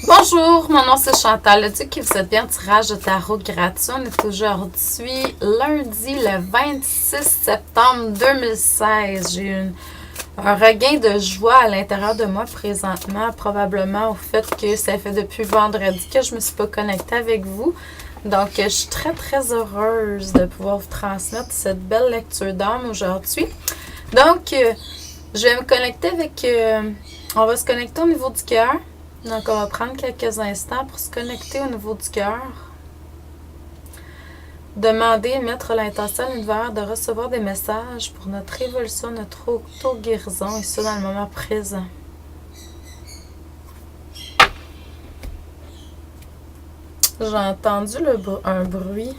Bonjour, mon nom c'est Chantal. Le Duc qui vous souhaite bien un tirage de tarot gratuit. On est aujourd'hui lundi le 26 septembre 2016. J'ai eu un regain de joie à l'intérieur de moi présentement, probablement au fait que ça fait depuis vendredi que je ne me suis pas connectée avec vous. Donc, je suis très, très heureuse de pouvoir vous transmettre cette belle lecture d'âme aujourd'hui. Donc, je vais me connecter avec... on va se connecter au niveau du cœur. Donc, on va prendre quelques instants pour se connecter au niveau du cœur. Demander et mettre l'intention à l'univers de recevoir des messages pour notre évolution, notre auto-guérison, et ça dans le moment présent. J'ai entendu un bruit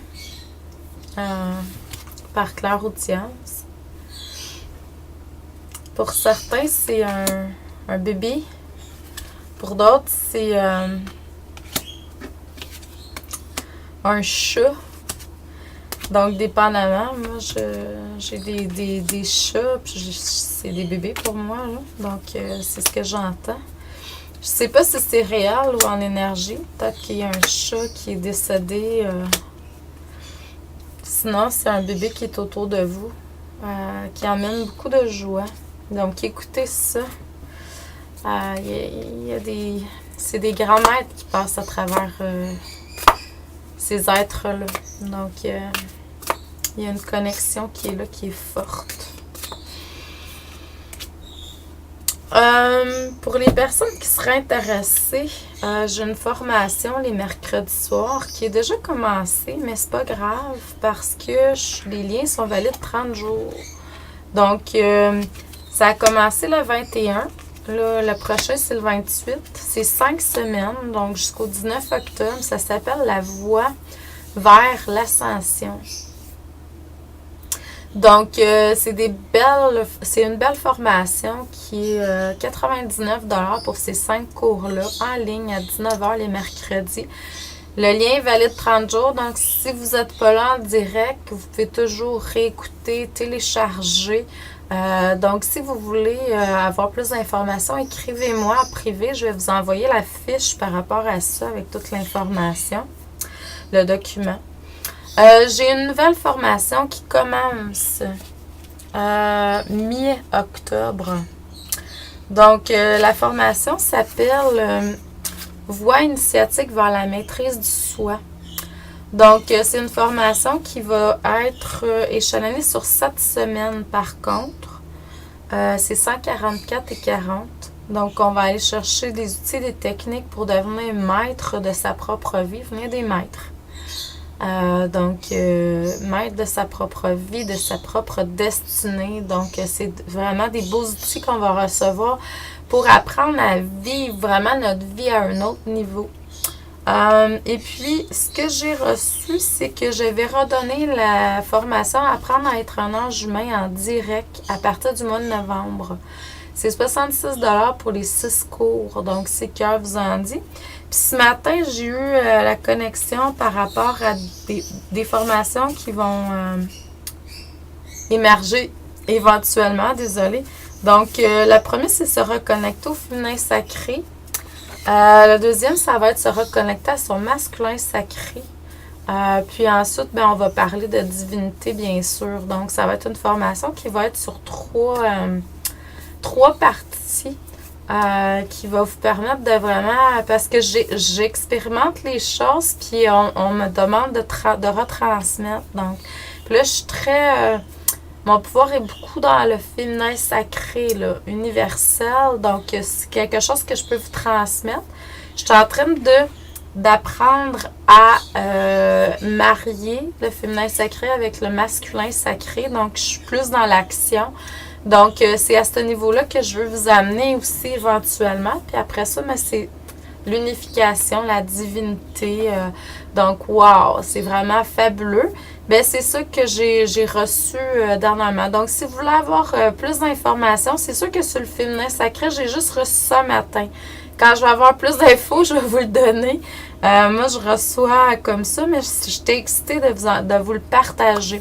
par clairaudience. Pour certains, c'est un bébé. Pour d'autres, c'est un chat. Donc, dépendamment, moi, j'ai des chats, puis c'est des bébés pour moi, là. Donc, c'est ce que j'entends. Je sais pas si c'est réel ou en énergie. Peut-être qu'il y a un chat qui est décédé. Sinon, c'est un bébé qui est autour de vous, qui amène beaucoup de joie. Donc, écoutez ça. C'est des grands maîtres qui passent à travers ces êtres-là. Donc, il y a une connexion qui est là, qui est forte. Pour les personnes qui seraient intéressées, j'ai une formation les mercredis soirs qui est déjà commencée, mais c'est pas grave parce que les liens sont valides 30 jours. Donc, ça a commencé le 21. Là, le prochain, c'est le 28. C'est 5 semaines, donc jusqu'au 19 octobre. Ça s'appelle La Voie vers l'Ascension. Donc, c'est une belle formation qui est 99$ pour ces 5 cours-là, en ligne à 19h les mercredis. Le lien est valide 30 jours, donc si vous n'êtes pas là en direct, vous pouvez toujours réécouter, télécharger. Donc, si vous voulez avoir plus d'informations, écrivez-moi en privé. Je vais vous envoyer la fiche par rapport à ça avec toute l'information, le document. J'ai une nouvelle formation qui commence mi-octobre. Donc, la formation s'appelle Voie initiatique vers la maîtrise du soi. Donc, c'est une formation qui va être échelonnée sur 7 semaines par contre. C'est 144,40. Donc, on va aller chercher des outils, des techniques pour devenir maître de sa propre vie. Venir des maîtres. Maître de sa propre vie, de sa propre destinée. Donc, c'est vraiment des beaux outils qu'on va recevoir pour apprendre à vivre vraiment notre vie à un autre niveau. Et puis, ce que j'ai reçu, c'est que je vais redonner la formation Apprendre à être un ange humain en direct à partir du mois de novembre. C'est 66$ pour les 6 cours, donc c'est cœur vous en dit. Puis ce matin, j'ai eu la connexion par rapport à des formations qui vont émerger éventuellement, désolée. Donc, la première, c'est se reconnecter au féminin sacré. Le deuxième, ça va être se reconnecter à son masculin sacré. Puis ensuite, on va parler de divinité, bien sûr. Donc, ça va être une formation qui va être sur trois parties qui va vous permettre de vraiment... Parce que j'expérimente les choses, puis on me demande de retransmettre. Donc, puis là, je suis très... mon pouvoir est beaucoup dans le féminin sacré, là, universel. Donc, c'est quelque chose que je peux vous transmettre. Je suis en train d'apprendre à marier le féminin sacré avec le masculin sacré. Donc, je suis plus dans l'action. Donc, c'est à ce niveau-là que je veux vous amener aussi éventuellement. Puis après ça, c'est l'unification, la divinité. Donc, wow, c'est vraiment fabuleux. C'est ça que j'ai reçu dernièrement. Donc, si vous voulez avoir plus d'informations, c'est sûr que sur le féminin sacré, j'ai juste reçu ça matin. Quand je vais avoir plus d'infos, je vais vous le donner. Moi, je reçois comme ça, mais j'étais excitée de vous le partager.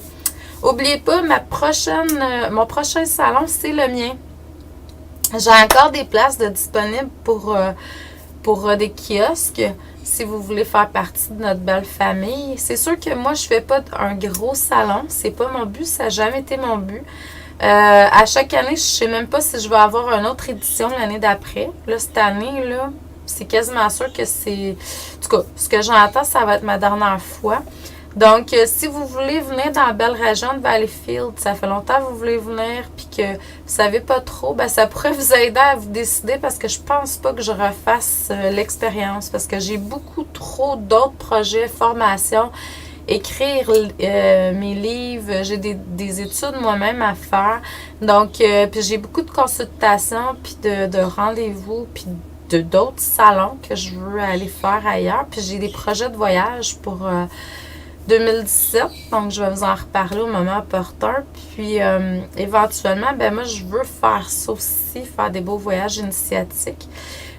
N'oubliez pas, mon prochain salon, c'est le mien. J'ai encore des places disponibles pour pour des kiosques, si vous voulez faire partie de notre belle famille. C'est sûr que moi, je fais pas un gros salon. C'est pas mon but. Ça n'a jamais été mon but. À chaque année, je sais même pas si je vais avoir une autre édition l'année d'après. Là, cette année, là, c'est quasiment sûr que c'est... En tout cas, ce que j'entends, ça va être ma dernière fois. Donc, si vous voulez venir dans la belle région de Valleyfield, ça fait longtemps que vous voulez venir, puis que vous savez pas trop, ben ça pourrait vous aider à vous décider parce que je pense pas que je refasse l'expérience parce que j'ai beaucoup trop d'autres projets, formations, écrire mes livres, j'ai des études moi-même à faire. Donc, puis j'ai beaucoup de consultations, puis de rendez-vous, puis d'autres salons que je veux aller faire ailleurs. Puis j'ai des projets de voyage pour 2017, donc je vais vous en reparler au moment opportun. Puis éventuellement, ben moi je veux faire ça aussi, faire des beaux voyages initiatiques.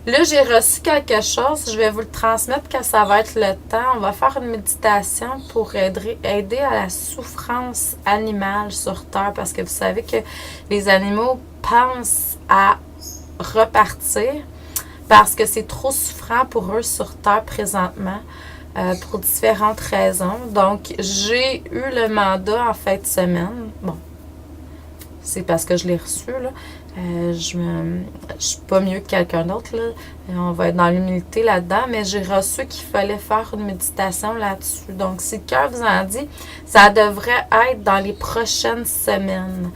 Là, j'ai reçu quelque chose, je vais vous le transmettre quand ça va être le temps. On va faire une méditation pour aider à la souffrance animale sur Terre parce que vous savez que les animaux pensent à repartir parce que c'est trop souffrant pour eux sur Terre présentement. Pour différentes raisons. Donc, j'ai eu le mandat en fin de semaine. Bon, c'est parce que je l'ai reçu, là. Je suis pas mieux que quelqu'un d'autre, là. On va être dans l'humilité là-dedans, mais j'ai reçu qu'il fallait faire une méditation là-dessus. Donc, si le cœur vous en dit, ça devrait être dans les prochaines semaines.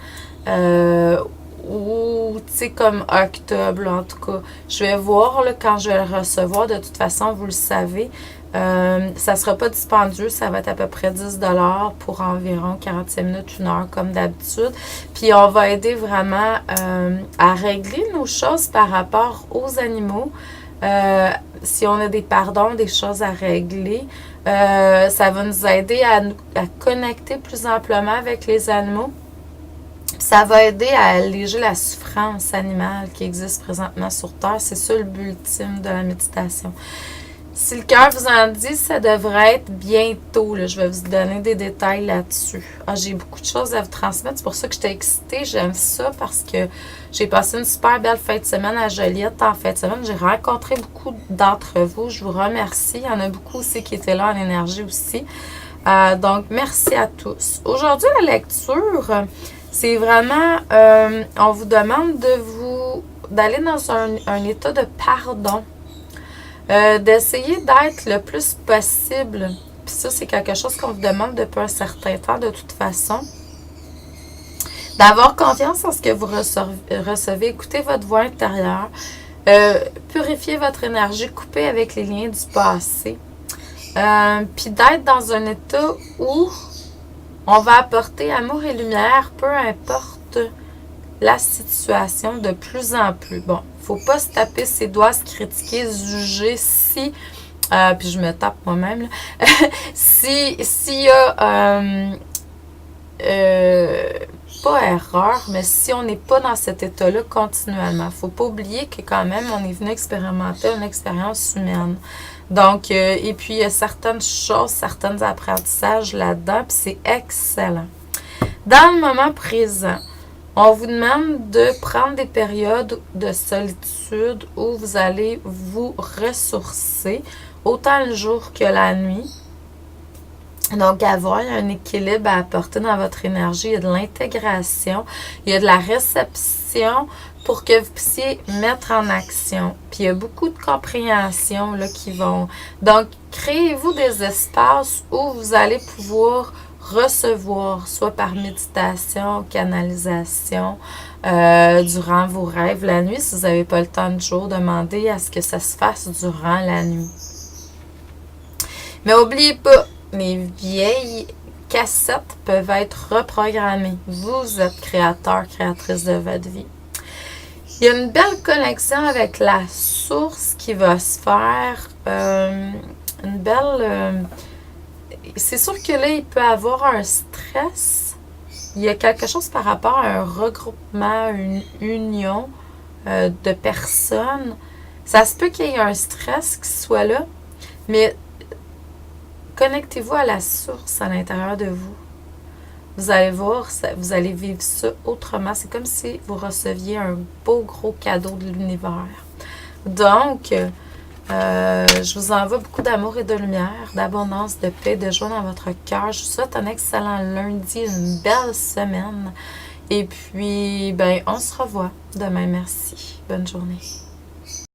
Ou, tu sais, comme octobre, là, en tout cas. Je vais voir, là, quand je vais le recevoir. De toute façon, vous le savez. Ça ne sera pas dispendieux, ça va être à peu près 10 $ pour environ 45 minutes, 1 heure comme d'habitude. Puis on va aider vraiment à régler nos choses par rapport aux animaux. Si on a des pardons, des choses à régler, ça va nous aider à connecter plus amplement avec les animaux. Ça va aider à alléger la souffrance animale qui existe présentement sur Terre. C'est ça le but ultime de la méditation. Si le cœur vous en dit, ça devrait être bientôt. Là. Je vais vous donner des détails là-dessus. J'ai beaucoup de choses à vous transmettre. C'est pour ça que j'étais excitée. J'aime ça parce que j'ai passé une super belle fin de semaine à Joliette en fin de semaine. J'ai rencontré beaucoup d'entre vous. Je vous remercie. Il y en a beaucoup aussi qui étaient là en énergie aussi. Donc, merci à tous. Aujourd'hui, la lecture, c'est vraiment, on vous demande d'aller dans un état de pardon. D'essayer d'être le plus possible. Puis ça, c'est quelque chose qu'on vous demande depuis un certain temps de toute façon. D'avoir confiance en ce que vous recevez. Écoutez votre voix intérieure. Purifiez votre énergie. Coupez avec les liens du passé. Puis d'être dans un état où on va apporter amour et lumière, peu importe la situation de plus en plus. Bon, faut pas se taper ses doigts, se critiquer, se juger si, puis je me tape moi-même, là, s'il y a, pas erreur, mais si on n'est pas dans cet état-là continuellement, faut pas oublier que quand même, on est venu expérimenter une expérience humaine. Donc, et puis il y a certaines choses, certains apprentissages là-dedans, puis c'est excellent. Dans le moment présent, on vous demande de prendre des périodes de solitude où vous allez vous ressourcer, autant le jour que la nuit. Donc, avoir un équilibre à apporter dans votre énergie. Il y a de l'intégration, il y a de la réception pour que vous puissiez mettre en action. Puis, il y a beaucoup de compréhension là, qui vont... Donc, créez-vous des espaces où vous allez pouvoir recevoir, soit par méditation, canalisation, durant vos rêves la nuit. Si vous n'avez pas le temps de jour, demandez à ce que ça se fasse durant la nuit. Mais n'oubliez pas, les vieilles cassettes peuvent être reprogrammées. Vous êtes créateur, créatrice de votre vie. Il y a une belle connexion avec la source qui va se faire. Une belle... c'est sûr que là, il peut y avoir un stress. Il y a quelque chose par rapport à un regroupement, une union de personnes. Ça se peut qu'il y ait un stress qui soit là, mais connectez-vous à la source à l'intérieur de vous. Vous allez voir, vous allez vivre ça autrement. C'est comme si vous receviez un beau gros cadeau de l'univers. Donc, Je vous envoie beaucoup d'amour et de lumière, d'abondance, de paix, de joie dans votre cœur. Je vous souhaite un excellent lundi, une belle semaine. Et puis, ben, on se revoit demain. Merci. Bonne journée.